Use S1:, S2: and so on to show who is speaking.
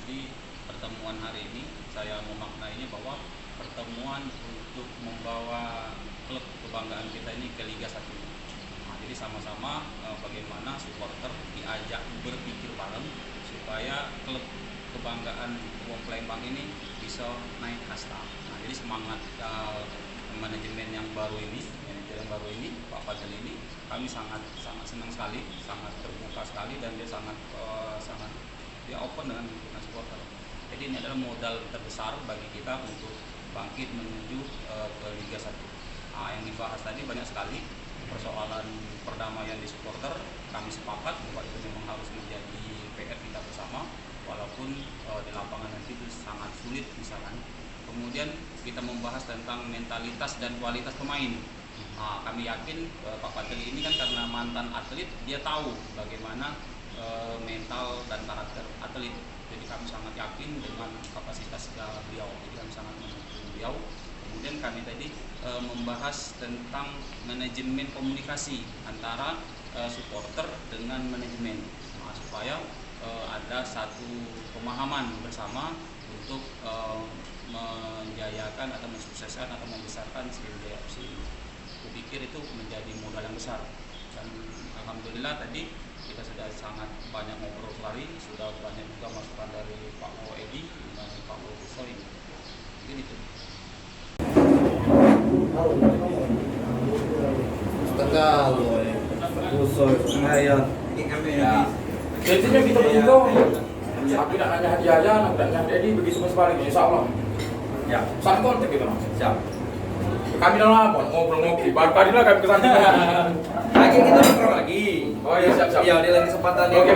S1: Jadi pertemuan hari ini saya memaknainya bahwa pertemuan untuk membawa klub kebanggaan kita ini ke Liga 1. Nah, jadi sama-sama bagaimana supporter diajak berpikir bareng supaya klub kebanggaan Wong Palembang ini bisa naik kasta. Nah, jadi semangat manajemen yang baru ini, manajer yang baru ini, Pak Fadil ini, kami sangat senang sekali, sangat terbuka sekali, dan dia sangat dia open dengan supporter. Jadi ini adalah modal terbesar bagi kita untuk bangkit menuju ke Liga 1. Nah, yang dibahas tadi banyak sekali persoalan perdamaian di supporter. Kami sepakat bahwa itu memang harus menjadi PR kita bersama, walaupun di lapangan nanti itu sangat sulit misalkan. Kemudian kita membahas tentang mentalitas dan kualitas pemain. Nah, kami yakin Pak Pateli ini kan karena mantan atlet, dia tahu bagaimana mental dan karakter atlet. Jadi kami sangat yakin dengan kapasitas beliau. Jadi kami sangat mendukung beliau. Kemudian kami tadi membahas tentang manajemen komunikasi antara supporter dengan manajemen, nah, supaya ada satu pemahaman bersama untuk menjayakan atau mensukseskan atau membesarkan Sriwijaya FC. Aku pikir itu menjadi modal yang besar, dan alhamdulillah tadi kita sudah sangat banyak ngobrol sekali, sudah banyak juga masukan dari Pak Wo Edi dan Pak Wo Kusoi. Mungkin itu.
S2: Tegal, Kusoi, Senayan.
S3: Ya. Jadinya kita berhitung, aku tidak nanya hadiah aja, aku tidak nanya Edi, begitu sebaliknya, insya Allah. Ya, saat kontak gitu, siap. Kami dalam ngobrol-ngobrol, baru tadi lah kami kesana.
S2: Lagi kita ngobrol lagi.
S3: Oh iya, siap-siap.
S2: Ya, di lain kesempatan.
S3: Oke.